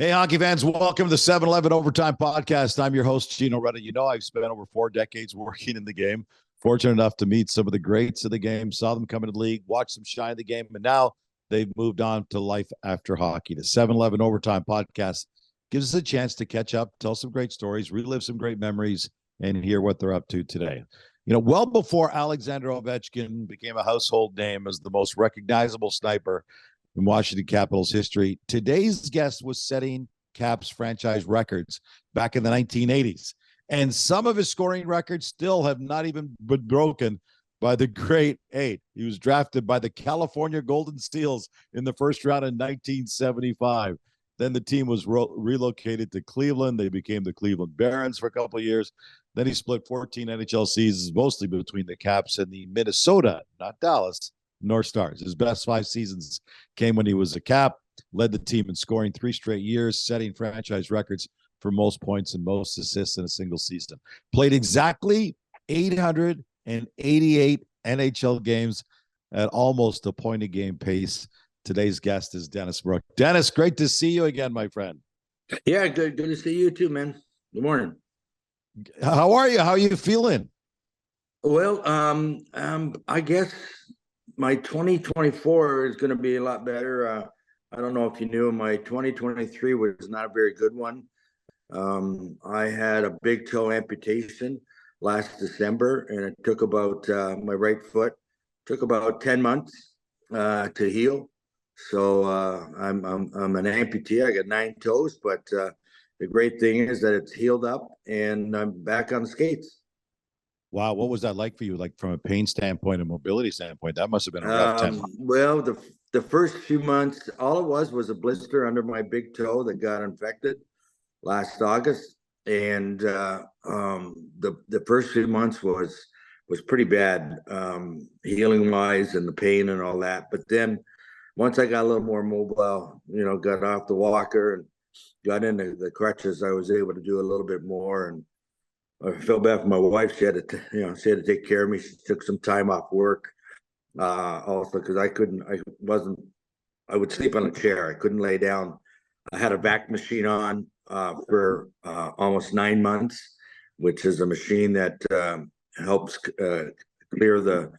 Hey, hockey fans, welcome to the 7-Eleven Overtime Podcast. I'm your host, Gino Reda. You know, I've spent over 4 decades working in the game. Fortunate enough to meet some of the greats of the game, saw them come into the league, watched them shine the game, and now they've moved on to life after hockey. The 7-Eleven Overtime Podcast gives us a chance to catch up, tell some great stories, relive some great memories, and hear what they're up to today. You know, well before Alexander Ovechkin became a household name as the most recognizable sniper in Washington Capitals history, today's guest was setting Caps franchise records back in the 1980s. And some of his scoring records still have not even been broken by the great eight. He was drafted by the California Golden Steels in the first round in 1975. Then the team was relocated to Cleveland. They became the Cleveland Barons for a couple of years. Then he split 14 NHL seasons, mostly between the Caps and the Minnesota, not Dallas, North Stars. His best 5 seasons came when he was a Cap, led the team in scoring 3 straight years, setting franchise records for most points and most assists in a single season. Played exactly 888 NHL games at almost a point a game pace. Today's guest is Dennis Maruk. Dennis, great to see you again, my friend. Yeah, good to see you too, man. Good morning. How are you? How are you feeling? Well, I guess my 2024 is going to be a lot better. I don't know if you knew, my 2023 was not a very good one. I had a big toe amputation last December, and it took about my right foot took about 10 months to heal. So I'm an amputee. I got 9 toes, but the great thing is that it's healed up, and I'm back on the skates. Wow, what was that like for you? Like from a pain standpoint and mobility standpoint, that must have been a rough 10 months. Well, the first few months, all it was a blister under my big toe that got infected last August, and the first few months was pretty bad, healing wise, and the pain and all that. But then once I got a little more mobile, got off the walker and got into the crutches, I was able to do a little bit more. And I felt bad for my wife. She had to take care of me. She took some time off work, also because I would sleep on a chair. I couldn't lay down. I had a vac machine on for almost 9 months, which is a machine that helps clear the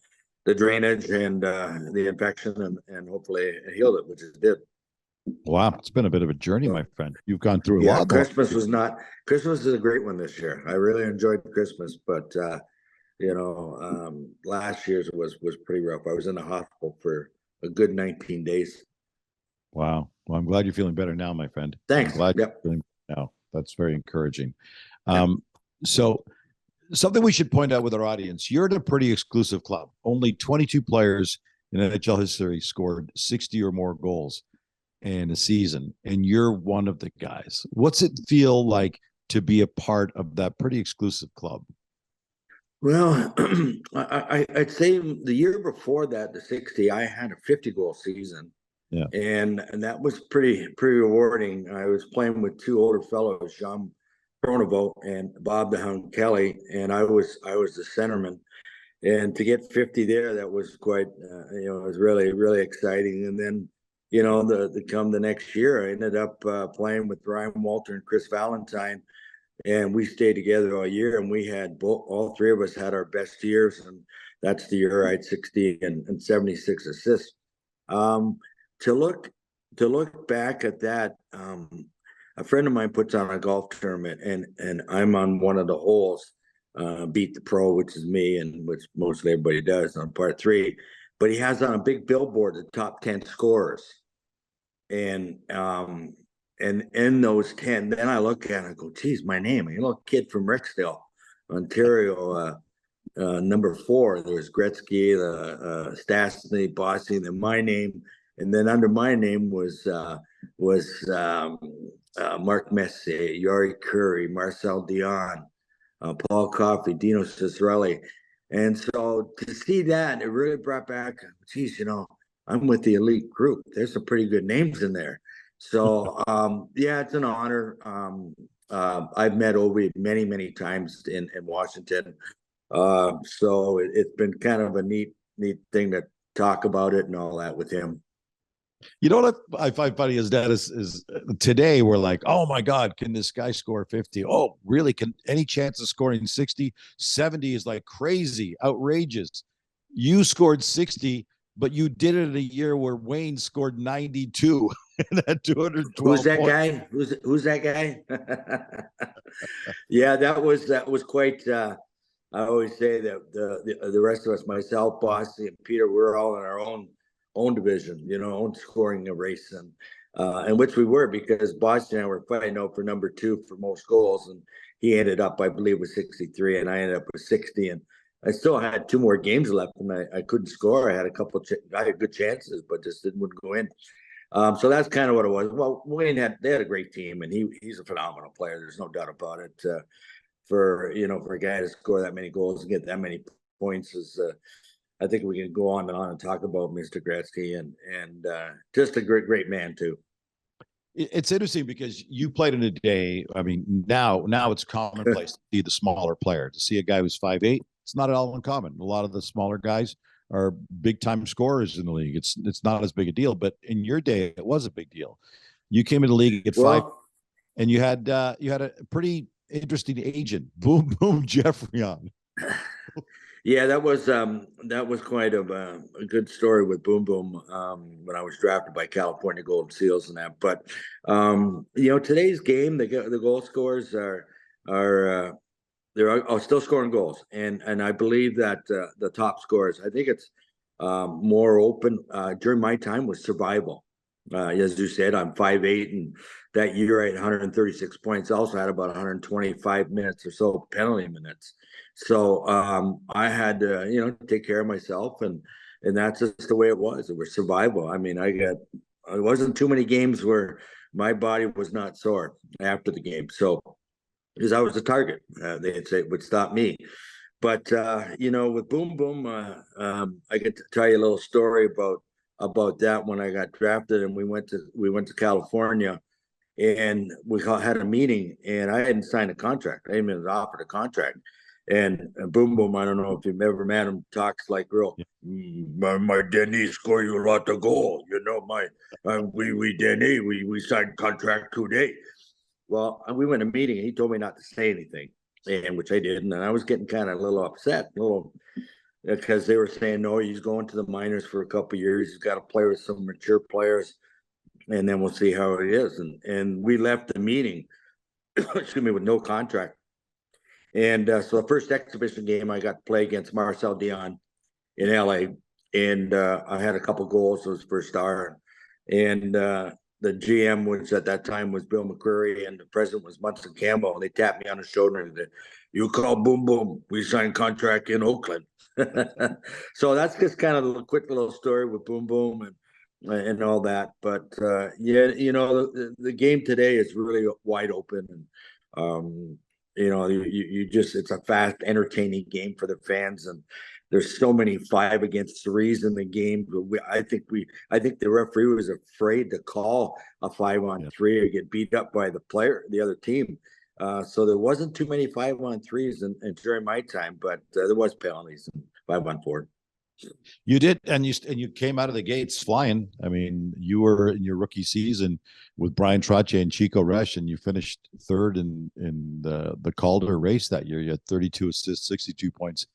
drainage and the infection, and hopefully it healed it, which it did. Wow, it's been a bit of a journey, my friend. You've gone through a lot. Christmas is a great one this year. I really enjoyed Christmas, but last year's was pretty rough. I was in the hospital for a good 19 days. Wow. Well, I'm glad you're feeling better now, my friend. Thanks. I'm glad you're feeling better now. That's very encouraging. So something we should point out with our audience, you're at a pretty exclusive club. Only 22 players in NHL history scored 60 or more goals in a season, and you're one of the guys. What's it feel like to be a part of that pretty exclusive club? Well, I'd say the year before that, the 60, I had a 50-goal season. Yeah. And that was pretty rewarding. I was playing with 2 older fellows, Jean Pronovo and Bob the Hound Kelly, and I was the centerman. And to get 50 there, that was quite, it was really, really exciting. And then, come the next year, I ended up playing with Ryan Walter and Chris Valentine, and we stayed together all year. And we had all 3 of us had our best years, and that's the year I had 60 and 76 assists. To look back at that, a friend of mine puts on a golf tournament, and I'm on one of the holes, beat the pro, which is me, and which mostly everybody does on part 3. But he has on a big billboard the top 10 scorers, and in those 10, then I look at it and I go, geez, my name, a little kid from Rexdale, Ontario, number 4. There was Gretzky, the Stastny, Bossy, then my name. And then under my name was Mark Messier, Yari Curry, Marcel Dion, Paul Coffey, Dino Ciccarelli. And so to see that, it really brought back, geez, I'm with the elite group. There's some pretty good names in there. So, it's an honor. I've met Ovi many, many times in Washington. So it's been kind of a neat thing to talk about it and all that with him. You know what I find funny is that is today we're like, oh my God, can this guy score 50? Oh, really? Can any chance of scoring 60? 70 is like crazy, outrageous. You scored 60, but you did it in a year where Wayne scored 92 and had Who's 212 that points. guy? Who's that guy? Yeah, that was quite. I always say that the rest of us, myself, Bossy, and Peter, we're all in our own division, own scoring race, and which we were because Bossy and I were fighting out for number two for most goals, and he ended up, I believe, with 63, and I ended up with 60, and I still had two more games left, and I couldn't score. I had I had good chances, but just wouldn't go in. So that's kind of what it was. Well, they had a great team, and he's a phenomenal player. There's no doubt about it. For a guy to score that many goals and get that many points is, I think we can go on and on and talk about Mr. Gretzky and just a great man too. It's interesting because you played in a day. I mean, now it's commonplace to see the smaller player. To see a guy who's 5'8", it's not at all uncommon. A lot of the smaller guys are big time scorers in the league. It's not as big a deal, but in your day, it was a big deal. You came in the league at 5, and you had a pretty interesting agent, Boom Jeffrey on. Yeah, that was quite a good story with Boom Boom when I was drafted by California Golden Seals and that. But today's game, the goal scorers are they're still scoring goals, and I believe that the top scorers, I think it's more open. During my time was survival. As you said, I'm 5'8", and that year I had 136 points. I also had about 125 minutes or so penalty minutes. So I had to, take care of myself, and that's just the way it was. It was survival. I mean, it wasn't too many games where my body was not sore after the game. So because I was the target, they'd say it would stop me. But with Boom Boom, I get to tell you a little story about that when I got drafted, and we went to California, and we had a meeting, and I hadn't signed a contract. I hadn't been offered a contract. And Boom Boom, I don't know if you've ever met him, talks like real. My Denny score you a lot of goal. We Denny, we signed contract today. Well, we went to a meeting, and he told me not to say anything, and which I didn't. And I was getting kind of a little upset, because they were saying, no, he's going to the minors for a couple of years. He's got to play with some mature players, and then we'll see how it is. And we left the meeting, excuse me, with no contract. And so the first exhibition game, I got to play against Marcel Dion in LA, and I had a couple goals. It was first star, and the GM, which at that time was Bill McCreary, and the president was Munson Campbell. And they tapped me on the shoulder and said, "You call Boom Boom. We signed contract in Oakland." So that's just kind of a quick little story with Boom Boom and all that. But the game today is really wide open, and it's a fast, entertaining game for the fans, and there's so many 5-against-3s in the game. I think the referee was afraid to call a 5-on-3 or get beat up by the other team. So there wasn't too many 5-on-3s and during my time, but there was penalties in 5-on-4. You did, and you came out of the gates flying. I mean, you were in your rookie season with Brian Trottier and Chico Resch, and you finished third in the Calder race that year. You had 32 assists, 62 points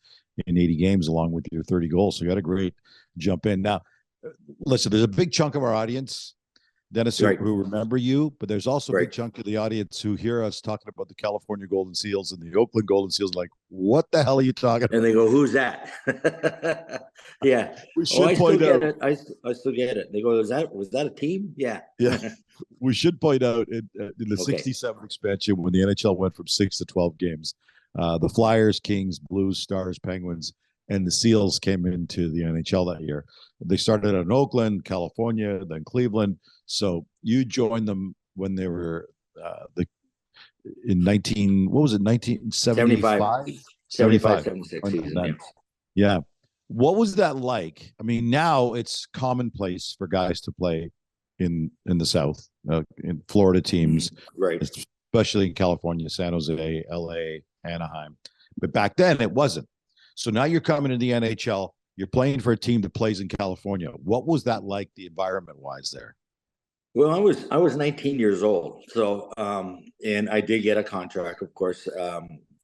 in 80 games, along with your 30 goals. So you had a great jump in. Now, listen, there's a big chunk of our audience, Dennis, Right. who remember you, but there's also a Right. big chunk of the audience who hear us talking about the California Golden Seals and the Oakland Golden Seals, like, what the hell are you talking about? And they go, "Who's that?" Yeah. We should point still out. get it. I still get it. They go, was that a team? Yeah. Yeah. We should point out in the Okay. 67 expansion, when the NHL went from 6 to 12 games, the Flyers, Kings, Blues, Stars, Penguins, and the Seals came into the NHL that year. They started in Oakland, California, then Cleveland. So you joined them when they were in 1975? 76 season. Yeah. What was that like? I mean, now it's commonplace for guys to play in the South, in Florida teams, Right. especially in California, San Jose, LA, Anaheim. But back then it wasn't. So now you're coming to the NHL. You're playing for a team that plays in California. What was that like, the environment wise there? Well, I was 19 years old, so and I did get a contract, of course, a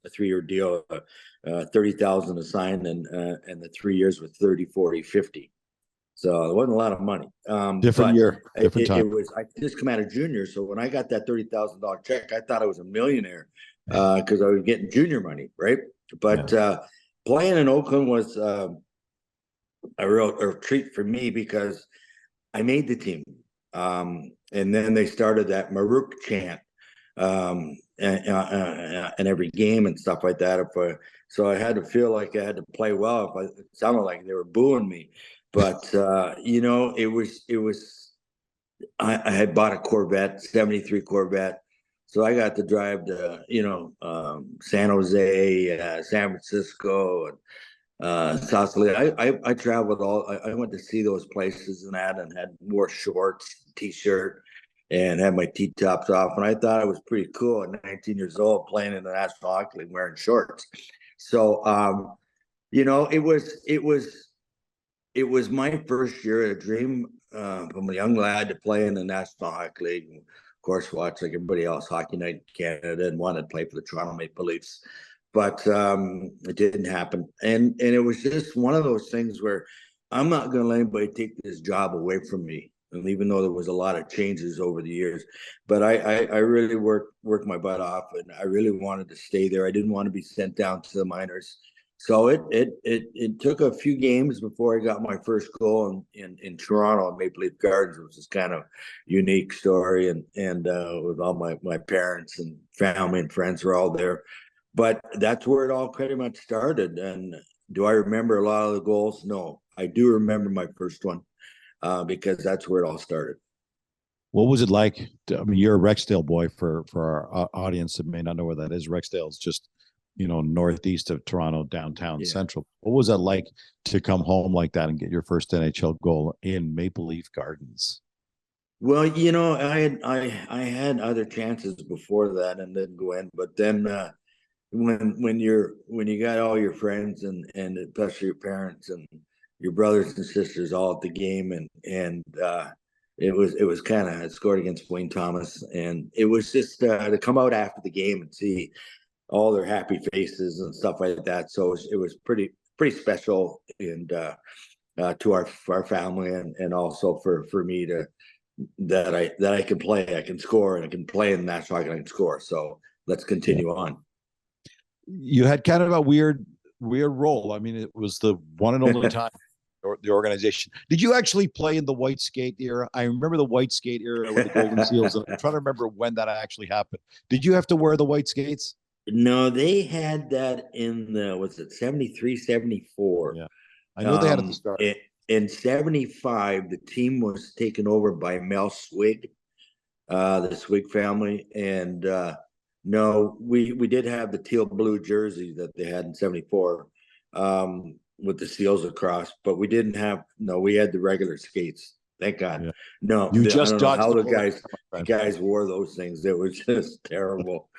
3-year deal, 30,000 assigned, and the 3 years with 30, 40, 50. So it wasn't a lot of money. Different But year, different it time. was, I just come out of junior. So when I got that $30,000 check, I thought I was a millionaire because I was getting junior money, right? But playing in Oakland was a real treat for me because I made the team. And then they started that Maruk chant in every game and stuff like that. So I had to feel like I had to play well. It sounded like they were booing me, but I had bought a Corvette, 73 Corvette. So I got to drive to, San Jose, San Francisco, and South Salida. I traveled I went to see those places and wore shorts, t-shirt, and had my T-tops off. And I thought it was pretty cool at 19 years old playing in the National Hockey League wearing shorts. So, it was my first year, a dream from a young lad to play in the National Hockey League. And of course, watch like everybody else, Hockey Night in Canada, and wanted to play for the Toronto Maple Leafs. But it didn't happen. And it was just one of those things where I'm not going to let anybody take this job away from me. And even though there was a lot of changes over the years, but I really worked my butt off, and I really wanted to stay there. I didn't want to be sent down to the minors. So it took a few games before I got my first goal in Toronto at Maple Leaf Gardens, which is kind of unique story, and with all my parents and family and friends were all there. But that's where it all pretty much started. And do I remember a lot of the goals? No, I do remember my first one because that's where it all started. What was it like? I mean, you're a Rexdale boy for our audience that may not know where that is. Rexdale is just, northeast of Toronto, downtown central. What was that like to come home like that and get your first NHL goal in Maple Leaf Gardens? Well, I had other chances before that and didn't go in, but then when you got all your friends and especially your parents and your brothers and sisters all at the game, and it was kind of scored against Wayne Thomas, and it was just to come out after the game and see all their happy faces and stuff like that. So it was pretty special, and to our family, and also for me that I can play, I can score, and I can play in the National Hockey League, I can score. So let's continue on. You had kind of a weird role. I mean, it was the one and only time the organization. Did you actually play in the white skate era? I remember the white skate era with the Golden Seals. And I'm trying to remember when that actually happened. Did you have to wear the white skates? No, they had that in was it 73, 74? Yeah. I know they had at the start. In 75, the team was taken over by Mel Swig, the Swig family. And no, we did have the teal blue jersey that they had in 74 with the seals across, but we didn't have, we had the regular skates. Thank God. Yeah. No, I don't know how the guys wore those things. It was just terrible.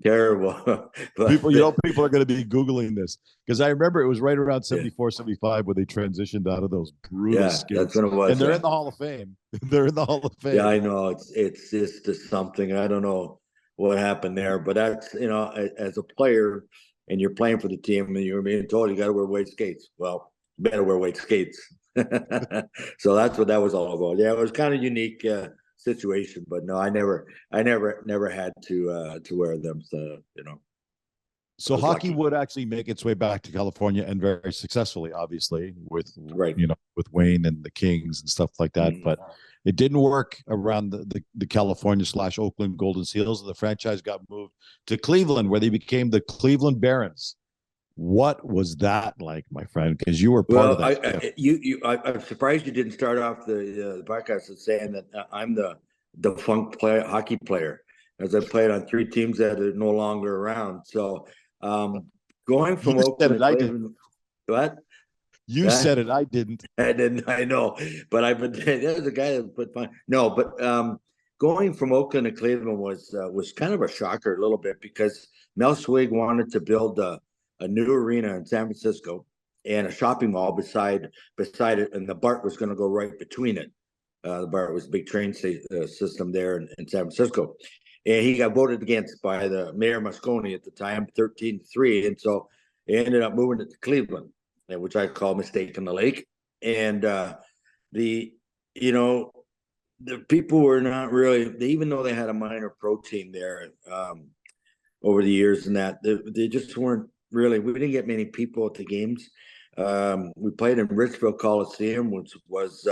Terrible. People are going to be Googling this because I remember it was right around 74, 75 where they transitioned out of those brutal skates. That's when it was. And they're in the Hall of Fame. They're in the Hall of Fame. Yeah, I know. It's just something. I don't know what happened there, but that's, as a player and you're playing for the team and you're being told you got to wear white skates. Well, you better wear white skates. So that's what that was all about. Yeah, it was kind of unique situation, but no, I never had to wear them. So hockey would actually make its way back to California, and very successfully, obviously, with with Wayne and the Kings and stuff like that. Mm-hmm. But it didn't work around the California/Oakland Golden Seals. The franchise got moved to Cleveland, where they became the Cleveland Barons. What was that like, my friend? Because you were part of that. I'm surprised you didn't start off the podcast with saying that I'm the defunct hockey player, as I played on 3 teams that are no longer around. So going from Oakland to Cleveland, what? You said it. I didn't. I didn't. I know, but there's a guy that put fun. No, but going from Oakland to Cleveland was kind of a shocker a little bit because Mel Swig wanted to build a new arena in San Francisco, and a shopping mall beside it, and the BART was going to go right between it. The BART was a big train system there in San Francisco, and he got voted against by the Mayor Moscone at the time, 13-3, and so he ended up moving it to Cleveland, which I call mistake in the lake. And the people were not really, even though they had a minor pro team there over the years, and that they just weren't really. We didn't get many people at the games. We played in Richville Coliseum, which was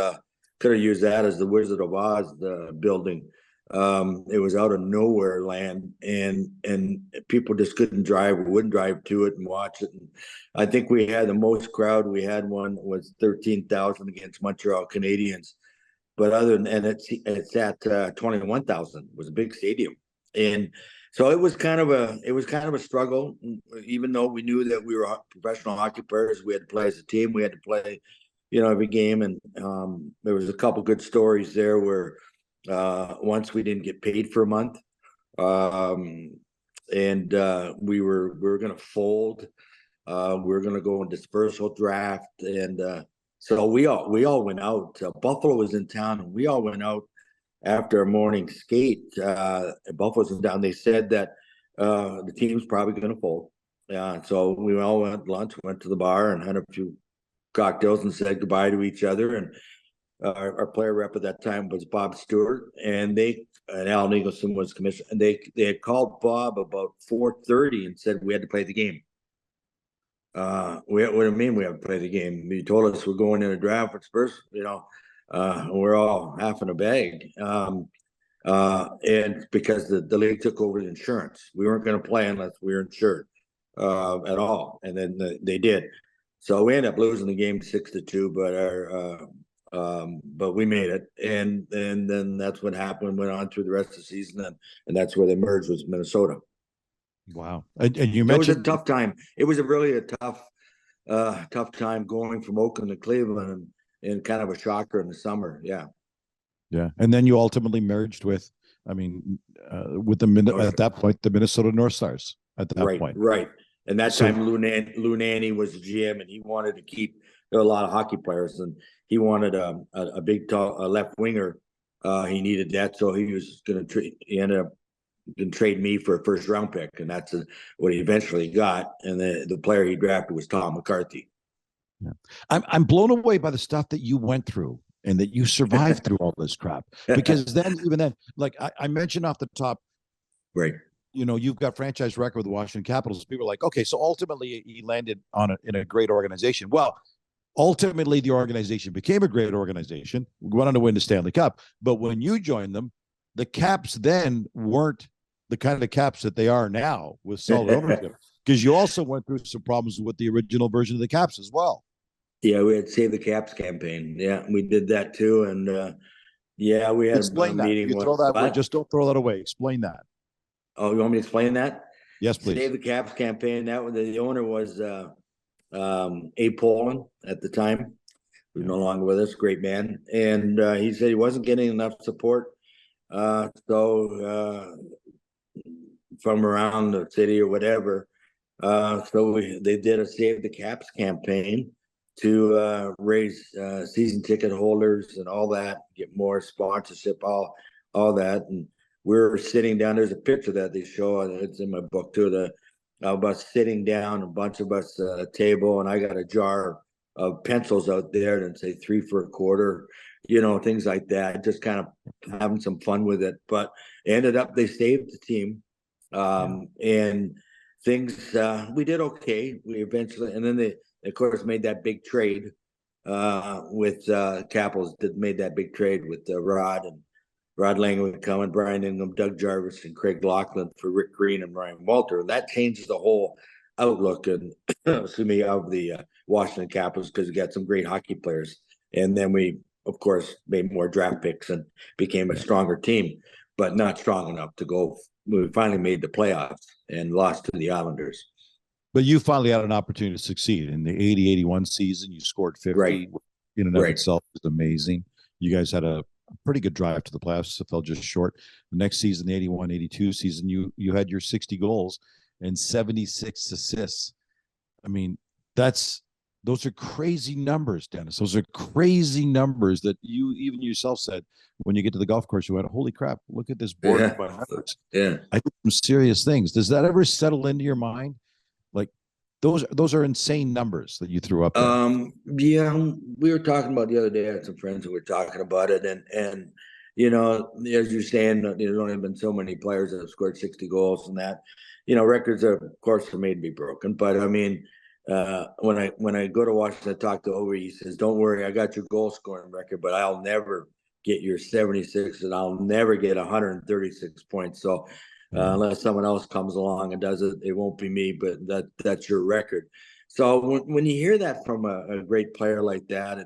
could have used that as the Wizard of Oz building. It was out of nowhere land, and people just couldn't drive or wouldn't drive to it and watch it. And I think we had the most crowd. We had one was 13,000 against Montreal Canadiens, but other than, and it's at 21,000. It was a big stadium, and so it was kind of a struggle. Even though we knew that we were professional hockey players, we had to play as a team. We had to play, every game. And there was a couple good stories there where once we didn't get paid for a month, and we were going to fold. We were going to go in dispersal draft, and so we all went out. Buffalo was in town, and we all went out after a morning skate. Buffalo's in town. They said that the team's probably going to fold. So we all went lunch, went to the bar, and had a few cocktails and said goodbye to each other. And our player rep at that time was Bob Stewart, and Al Nicholson was commissioner. And they had called Bob about 4:30 and said we had to play the game. What do you mean we have to play the game? You told us we're going in a draft with Spurs, we're all half in a bag. And because the league took over the insurance, we weren't going to play unless we were insured at all. And then they did. So we ended up losing the game 6-2, but we made it. And then that's what happened, went on through the rest of the season. And that's where they merged with Minnesota. Wow. And you mentioned it was a tough time. It was really a tough time going from Oakland to Cleveland, and kind of a shocker in the summer. Yeah. Yeah. And then you ultimately merged with at that point, the Minnesota North Stars at that point. Right. And that time Lou Nanny was the GM, and he wanted to keep, there were a lot of hockey players, and he wanted a big tall left winger. He needed that. So he was going to he ended up going to trade me for a first round pick. And that's what he eventually got. And the player he drafted was Tom McCarthy. Yeah. I'm blown away by the stuff that you went through and that you survived through all this crap. Because even then, like I mentioned off the top, right? You've got franchise record with the Washington Capitals. People are like, okay, so ultimately he landed in a great organization. Well, ultimately the organization became a great organization. We went on to win the Stanley Cup. But when you joined them, the Caps then weren't the kind of Caps that they are now with solid ownership. Because you also went through some problems with the original version of the Caps as well. Yeah, we had Save the Caps campaign. Yeah, we did that too. And we had a meeting. You throw that away. Just don't throw that away. Explain that. Oh, you want me to explain that? Yes, please. Save the Caps campaign. That was the owner was Abe Poland at the time, who's no longer with us. Great man, and he said he wasn't getting enough support. So from around the city or whatever, they did a Save the Caps campaign to raise season ticket holders and all that, get more sponsorship, all that. And we're sitting down. There's a picture that they show, and it's in my book too. Of us sitting down, a bunch of us at a table, and I got a jar of pencils out there and say 3 for a quarter, things like that. Just kind of having some fun with it. But ended up they saved the team, and things we did okay. We eventually, and then they of course made that big trade with Capitals. That made that big trade with Rod Langway coming, Brian Ingham, Doug Jarvis, and Craig Laughlin for Rick Green and Ryan Walter. And that changes the whole outlook and of the Washington Capitals, because we got some great hockey players. And then we, of course, made more draft picks and became a stronger team, but not strong enough to go. We finally made the playoffs and lost to the Islanders. But you finally had an opportunity to succeed in the 80-81 season. You scored 50. Right. In and of itself is amazing. You guys had a pretty good drive to the playoffs. It fell just short. The next season, the 81-82 season, you had your 60 goals and 76 assists. I mean, that's Those are crazy numbers, Dennis. Those are crazy numbers that you even yourself said when you get to the golf course. You went, "Holy crap! Look at this board Yeah. of my numbers." Yeah. I did some serious things. Does that ever settle into your mind? Like those are insane numbers that you threw up there. Yeah, we were talking about the other day. I had some friends who were talking about it, and you know, as you're saying, there's only been so many players that have scored 60 goals, and that, you know, records are, of course, are made to be broken. But I mean, when I go to Washington, I talk to Ovi. He says, "Don't worry, I got your goal scoring record, but I'll never get your 76, and I'll never get 136 points. So unless someone else comes along and does it, it won't be me. But that's your record." So when you hear that from a great player like that,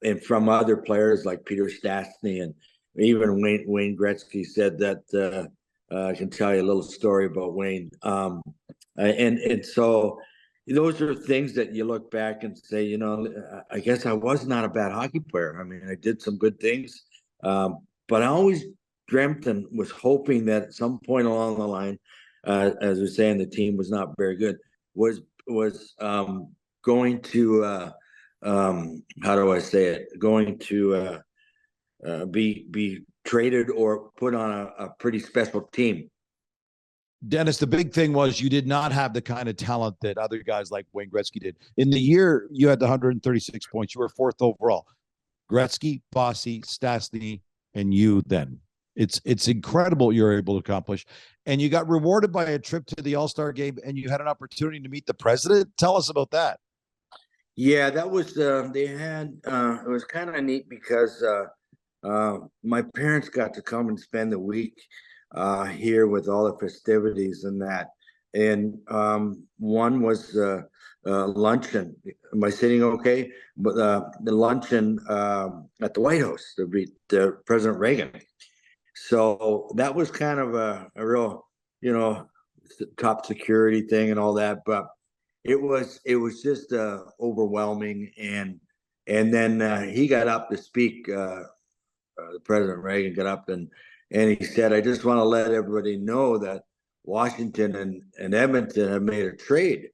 and from other players like Peter Stastny and even Wayne Gretzky said that, I can tell you a little story about Wayne. And so those are things that you look back and say, you know, I guess I was not a bad hockey player. I mean, I did some good things, but I always dreamt and was hoping that at some point along the line, as we're saying, the team was not very good, was going to how do I say it? Going to be traded or put on a pretty special team. Dennis, the big thing was you did not have the kind of talent that other guys like Wayne Gretzky did. In the year you had the 136 points, you were fourth overall. Gretzky, Bossy, Stastny, and you then. It's incredible you're able to accomplish. And you got rewarded by a trip to the AllStar Game, and you had an opportunity to meet the president. Tell us about that. Yeah, that was they had it was kind of neat because my parents got to come and spend the week here with all the festivities and that. And one was luncheon. Am I sitting okay? But the luncheon at the White House to meet President Reagan. So that was kind of a real, you know, top security thing and all that. But it was just overwhelming. And then he got up to speak. President Reagan got up and he said, "I just want to let everybody know that Washington and Edmonton have made a trade."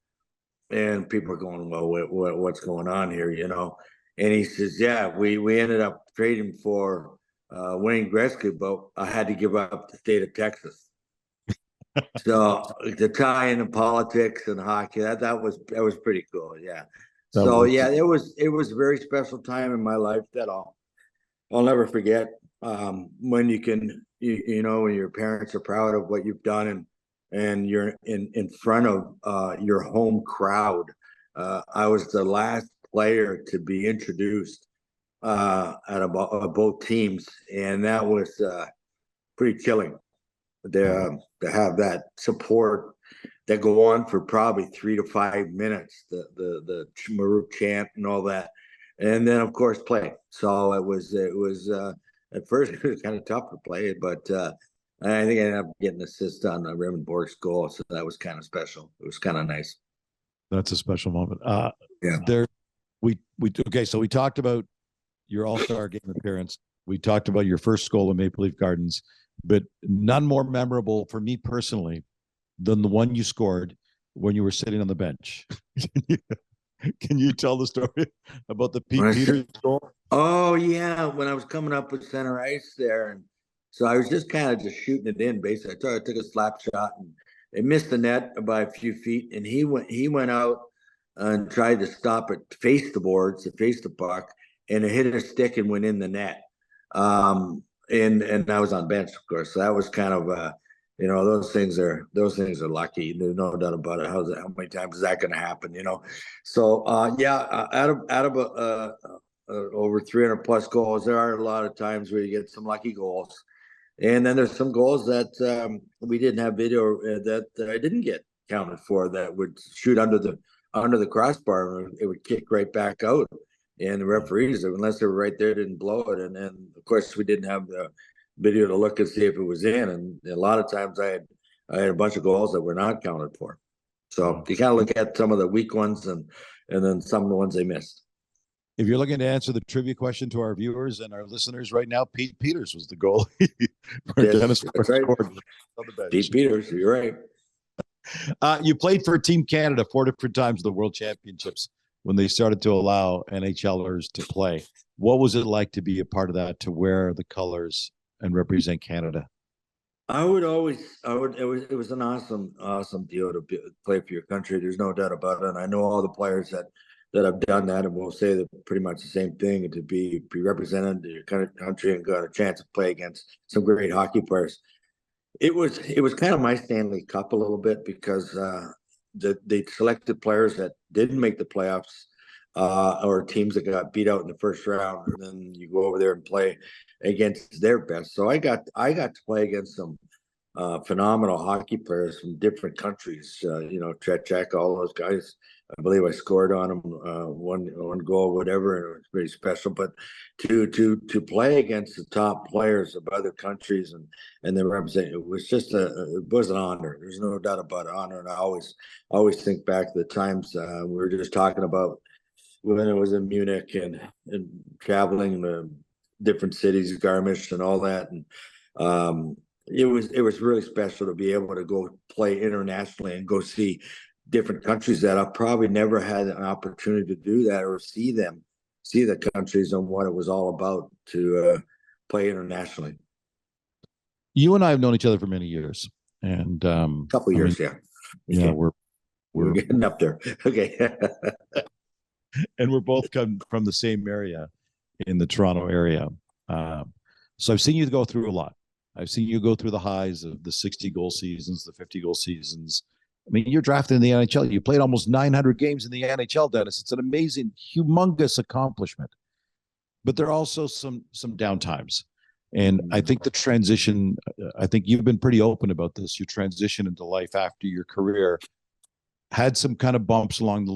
And people are going, "Well, what's going on here?" You know. And he says, "Yeah, we ended up trading for Wayne Gretzky, but I had to give up the state of Texas." So the tie into politics and hockey, that was pretty cool. Yeah. So yeah, it was a very special time in my life that I'll never forget. When you know, when your parents are proud of what you've done and you're in front of your home crowd. I was the last player to be introduced at both teams, and that was pretty chilling to have that support that go on for probably 3 to 5 minutes, the Maruk chant and all that, and then of course play. So it was at first it was kind of tough to play, but I think I ended up getting an assist on Raymond Bork's goal, so that was kind of special. It was kind of nice. That's a special moment. Yeah. Okay, so we talked about your All-Star Game appearance. We talked about your first goal in Maple Leaf Gardens, but none more memorable for me personally than the one you scored when you were sitting on the bench. Can you tell the story about the Pete Peters goal? Oh yeah, when I was coming up with center ice there, and so I was just kind of just shooting it in. Basically, I took a slap shot and it missed the net by a few feet, and he went out and tried to stop it, face the boards, to face the puck, and it hit a stick and went in the net. And I was on bench, of course, so that was kind of you know, those things are lucky. There's no doubt about it. How many times is that going to happen? You know, so yeah, out of over 300 plus goals, there are a lot of times where you get some lucky goals, and then there's some goals that we didn't have video that I didn't get counted for, that would shoot under the crossbar and it would kick right back out, and the referees, unless they were right there, didn't blow it. And then of course we didn't have the video to look and see if it was in, and a lot of times I had a bunch of goals that were not counted for. So you kind of look at some of the weak ones and then some of the ones they missed. If you're looking to answer the trivia question to our viewers and our listeners right now, Pete Peters was the goalie. Yes, that's right. Pete Peters, you're right. You played for Team Canada 4 different times, the World Championships. when they started to allow NHLers to play. What was it like to be a part of that, to wear the colors and represent Canada? It was an awesome deal to play for your country. There's no doubt about it. And I know all the players that have done that and will say that pretty much the same thing, to be represented your country and got a chance to play against some great hockey players. It was kind of my Stanley Cup a little bit, because they selected players that didn't make the playoffs, or teams that got beat out in the first round, and then you go over there and play against their best. So I got to play against some phenomenal hockey players from different countries. Chet, all those guys. I believe I scored on them one goal, whatever, and it was pretty special. But to play against the top players of other countries and then represent, it was just it was an honor. There's no doubt about it, honor. And I always think back to the times we were just talking about when I was in Munich and traveling to different cities, Garmisch and all that, and it was really special to be able to go play internationally and go see different countries that I've probably never had an opportunity to do that, or see the countries and what it was all about to play internationally. You and I have known each other for many years, and a couple years, yeah. Yeah, okay. We're getting up there. Okay. And we're both come from the same area in the Toronto area. So I've seen you go through a lot. I've seen you go through the highs of the 60-goal seasons, the 50-goal seasons. I mean, you're drafted in the NHL. You played almost 900 games in the NHL, Dennis. It's an amazing, humongous accomplishment. But there are also some downtimes. And I think the transition, I think you've been pretty open about this. Your transition into life after your career had some kind of bumps along the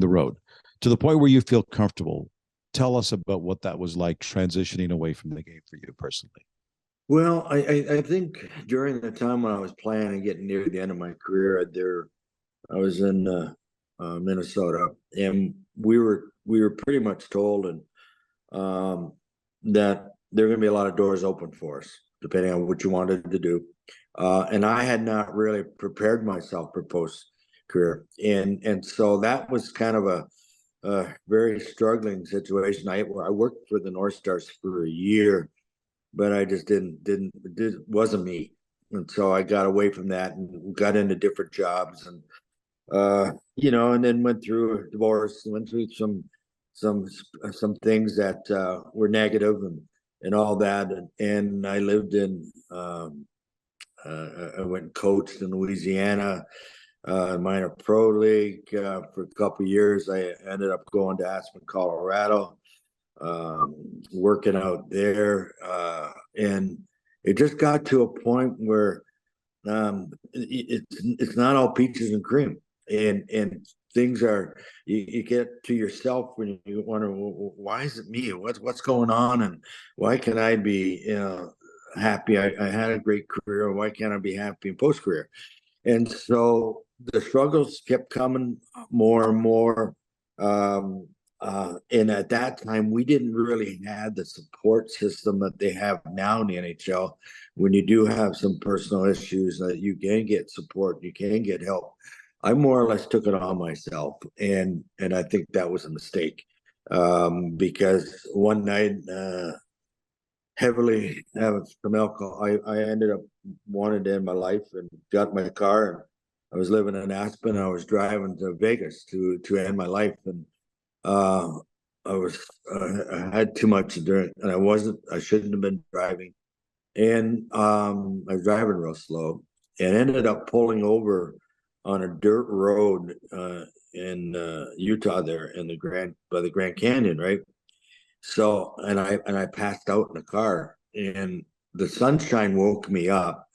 road, to the point where you feel comfortable. Tell us about what that was like, transitioning away from the game for you personally. Well, I think during the time when I was playing and getting near the end of my career, I was in Minnesota, and we were pretty much told that there are going to be a lot of doors open for us, depending on what you wanted to do. And I had not really prepared myself for post-career. And so that was kind of a very struggling situation. I worked for the North Stars for a year, but I just it wasn't me. And so I got away from that and got into different jobs, and and then went through a divorce, went through some things that were negative and all that. And I lived in I went and coached in Louisiana, minor pro league for a couple of years. I ended up going to Aspen, Colorado, working out there, and it just got to a point where it's not all peaches and cream, and things are, you get to yourself when you wonder, well, why is it me? What's going on, and why can I be happy? I had a great career. Why can't I be happy in post career? And so the struggles kept coming more and more. And at that time, we didn't really have the support system that they have now in the NHL. When you do have some personal issues, that you can get support, you can get help. I more or less took it on myself, and I think that was a mistake, because one night, heavily having some alcohol, I ended up wanting to end my life, and got in my car, and I was living in Aspen. I was driving to Vegas to end my life, and I had too much to drink, and I shouldn't have been driving, and I was driving real slow, and ended up pulling over on a dirt road in Utah, there in by the Grand Canyon, right? So, and I passed out in the car, and the sunshine woke me up.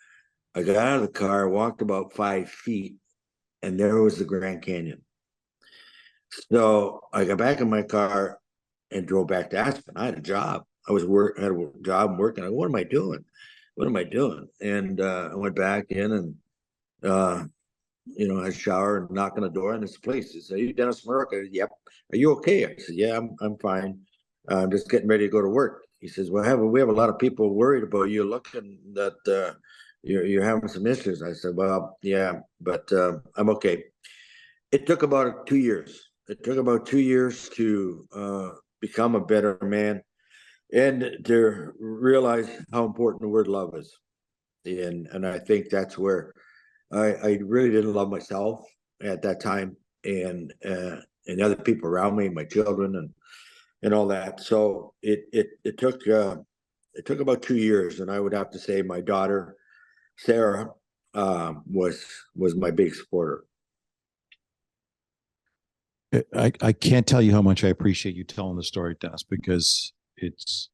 I got out of the car, walked about 5 feet, and there was the Grand Canyon. So I got back in my car and drove back to Aspen. I had a job. I had a job working. What am I doing? What am I doing? And I went back in and I shower and knock on the door, and it's a place. He said, "Are you Dennis Maruk?" I said, "Yep." "Are you okay?" I said, "Yeah, I'm fine. I'm just getting ready to go to work." He says, "Well, we have a lot of people worried about you, looking that you're having some issues." I said, "Well, yeah, but I'm okay." It took about 2 years about 2 years to become a better man and to realize how important the word love is. And I think that's where I really didn't love myself at that time, and other people around me, my children, and all that. So it took about 2 years, and I would have to say my daughter Sarah was my big supporter. I can't tell you how much I appreciate you telling the story, Dennis, because it's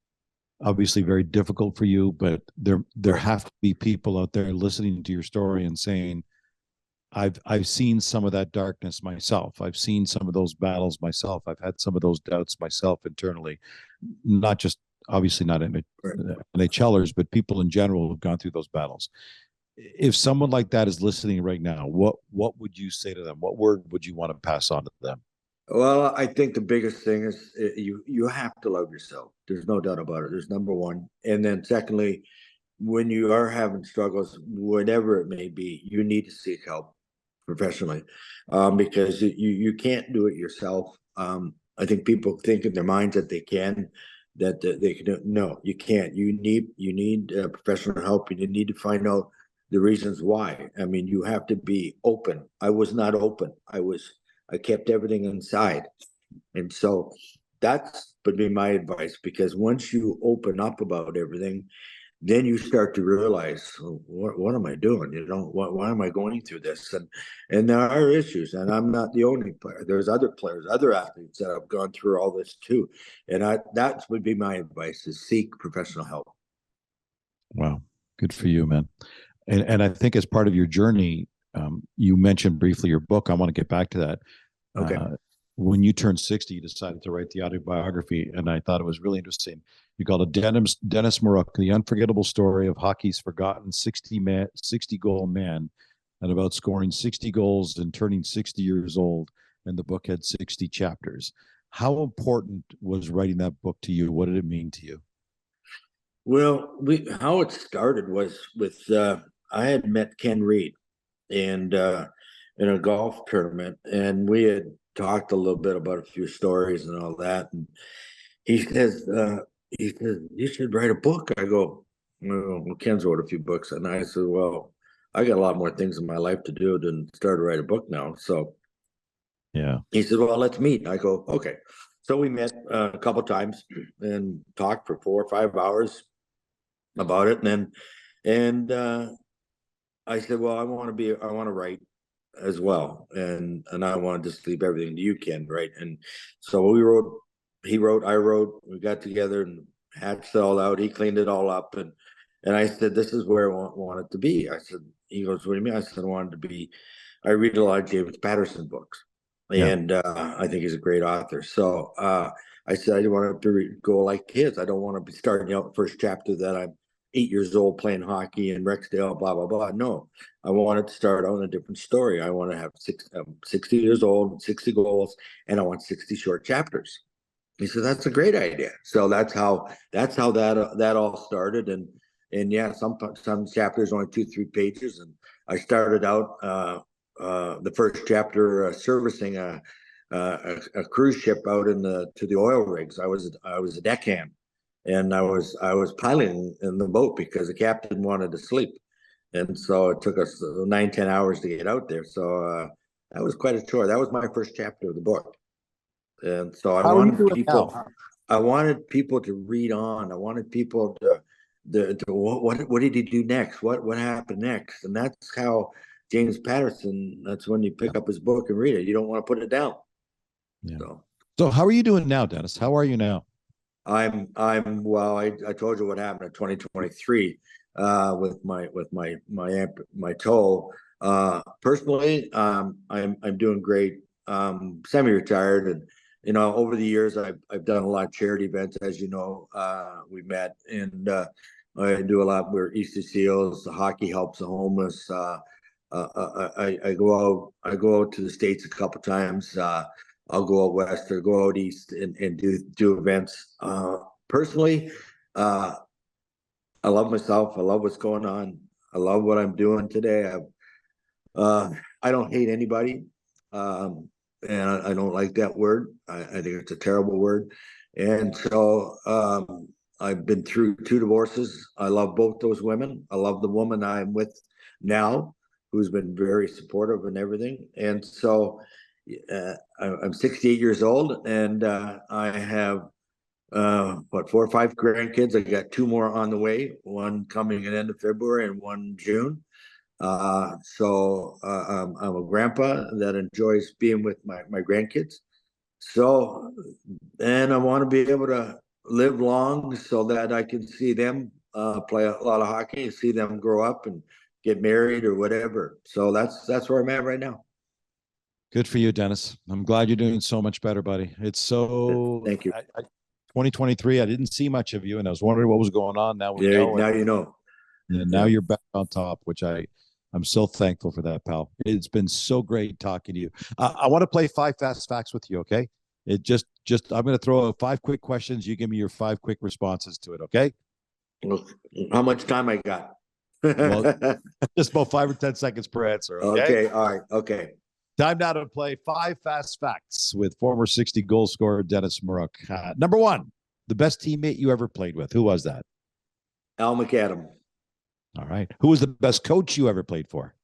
obviously very difficult for you, but there have to be people out there listening to your story and saying, I've seen some of that darkness myself. I've seen some of those battles myself. I've had some of those doubts myself internally, not just obviously not in NHLers, but people in general who've gone through those battles. If someone like that is listening right now, what would you say to them? What word would you want to pass on to them? Well, I think the biggest thing is you have to love yourself. There's no doubt about it. There's number one, and then secondly, when you are having struggles, whatever it may be, you need to seek help professionally, because you can't do it yourself. I think people think in their minds that they can, that they can. No, you can't. You need professional help, and you need to find out the reasons why. I mean, you have to be open. I was not open. I kept everything inside, and so that's would be my advice. Because once you open up about everything, then you start to realize, oh, what am I doing? Why am I going through this? And there are issues, and I'm not the only player. There's other players, other athletes that have gone through all this too. And that would be my advice: is seek professional help. Wow, good for you, man. And I think as part of your journey, you mentioned briefly your book. I want to get back to that. Okay. When you turned 60, you decided to write the autobiography, and I thought it was really interesting. You called it Dennis Maruk, the unforgettable story of hockey's forgotten 60 goal man, and about scoring 60 goals and turning 60 years old. And the book had 60 chapters. How important was writing that book to you? What did it mean to you? Well, how it started was with I had met Ken Reed and in a golf tournament, and we had talked a little bit about a few stories and all that. And he says, you should write a book. I go, well, Ken's wrote a few books, and I said, well, I got a lot more things in my life to do than start to write a book now. So Yeah. he said, well, let's meet. I go, okay. So we met a couple times and talked for 4 or 5 hours about it, and I said, well, I want to write as well, and I want to just leave everything to you, Ken, right? And so he wrote, I wrote, we got together and hatched it all out. He cleaned it all up, and I said, this is where I want it to be. I said, he goes, what do you mean? I said, I wanted to be. I read a lot of James Patterson books, Yeah. and I think he's a great author. So I said, I want to go like his. I don't want to be starting out the first chapter that I'm 8 years old playing hockey in Rexdale, blah, blah, blah. No, I wanted to start on a different story. I want to have 60 years old, 60 goals, and I want 60 short chapters. He said, that's a great idea. So that's how that all started. And yeah, some chapters only 2-3 pages. And I started out the first chapter servicing a cruise ship out to the oil rigs. I was a deckhand, and I was piloting in the boat because the captain wanted to sleep, and so it took us 9-10 hours to get out there. So that was quite a chore. That was my first chapter of the book, and so How are you doing now? I wanted people to read on. I wanted people to what did he do next? What happened next? And that's how James Patterson. That's when you pick up his book and read it. You don't want to put it down. Yeah. So how are you doing now, Dennis? How are you now? I'm well. I told you what happened in 2023 with my toe. Personally, I'm doing great. Semi-retired, and over the years I've done a lot of charity events. As you know, we met, and I do a lot where Easter Seals, the hockey helps the homeless. I go out to the States a couple times. I'll go out west or go out east and do events. Personally, I love myself. I love what's going on. I love what I'm doing today. I don't hate anybody. and I don't like that word. I think it's a terrible word. And so I've been through 2 divorces. I love both those women. I love the woman I'm with now, who's been very supportive and everything. And so I'm 68 years old, and I have 4 or 5 grandkids. I got 2 more on the way, one coming at the end of February and one June. So I'm a grandpa that enjoys being with my grandkids. So, and I want to be able to live long so that I can see them play a lot of hockey, see them grow up and get married or whatever. So that's where I'm at right now. Good for you, Dennis. I'm glad you're doing so much better, buddy. It's so. Thank you. 2023, I didn't see much of you, and I was wondering what was going on. Now we Yeah, know. now you know. And now you're back on top, which I'm so thankful for that, pal. It's been so great talking to you. I want to play 5 fast facts with you, okay? It just I'm going to throw out 5 quick questions. You give me your 5 quick responses to it, okay? How much time I got? Well, just about 5 or 10 seconds per answer, okay? Okay, all right, okay. Time now to play 5 fast facts with former 60 goal scorer Dennis Maruk. Number 1, the best teammate you ever played with. Who was that? Al McAdam. All right. Who was the best coach you ever played for?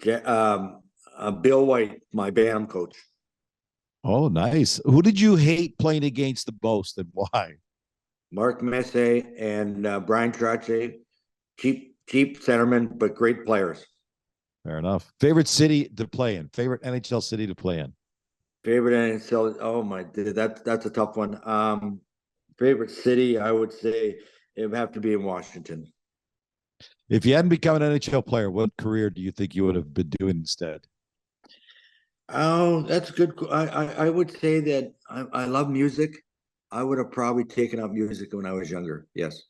Bill White, my band coach. Oh, nice. Who did you hate playing against the most, and why? Mark Messier and Brian Trottier. Cheap centermen, but great players. Fair enough. Favorite city to play in? Favorite NHL city to play in? Favorite NHL? Oh my, that's a tough one. Favorite city? I would say it would have to be in Washington. If you hadn't become an NHL player, what career do you think you would have been doing instead? Oh, that's good. I would say that I love music. I would have probably taken up music when I was younger. Yes.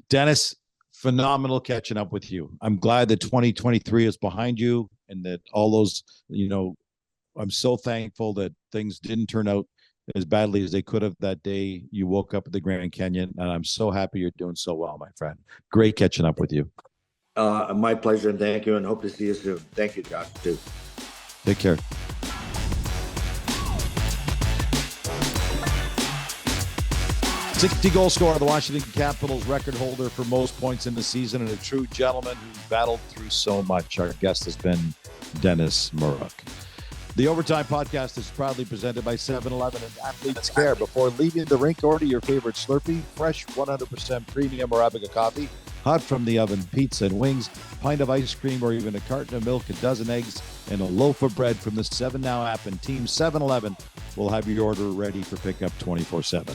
Dennis, phenomenal catching up with you. I'm glad that 2023 is behind you and that all those, I'm so thankful that things didn't turn out as badly as they could have that day you woke up at the Grand Canyon. And I'm so happy you're doing so well, my friend. Great catching up with you. My pleasure, and thank you, and hope to see you soon. Thank you, Josh, too. Take care. #60 goal scorer, the Washington Capitals record holder for most points in the season, and a true gentleman who battled through so much. Our guest has been Dennis Maruk. The Overtime Podcast is proudly presented by 7-Eleven and Athletes Care. Before leaving the rink, order your favorite Slurpee, fresh 100% premium Arabica coffee, hot from the oven pizza and wings, pint of ice cream, or even a carton of milk, a dozen eggs, and a loaf of bread from the 7 Now app. And Team 7-Eleven will have your order ready for pickup 24/7.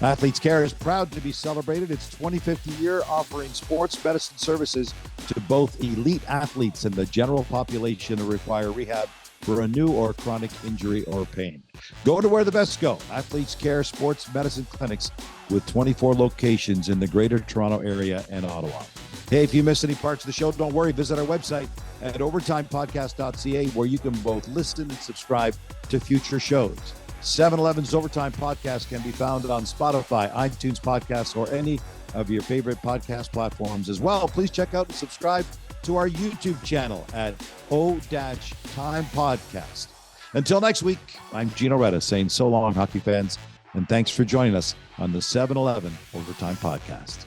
Athletes Care is proud to be celebrated its 25th year, offering sports medicine services to both elite athletes and the general population who require rehab for a new or chronic injury or pain. Go to where the best go. Athletes Care Sports Medicine Clinics with 24 locations in the Greater Toronto Area and Ottawa. Hey, if you missed any parts of the show, don't worry. Visit our website at overtimepodcast.ca, where you can both listen and subscribe to future shows. 7-Eleven's Overtime Podcast can be found on Spotify, iTunes Podcasts, or any of your favorite podcast platforms as well. Please check out and subscribe to our YouTube channel at O-Time Podcast. Until next week, I'm Gino Retta saying so long, hockey fans, and thanks for joining us on the 7-Eleven Overtime Podcast.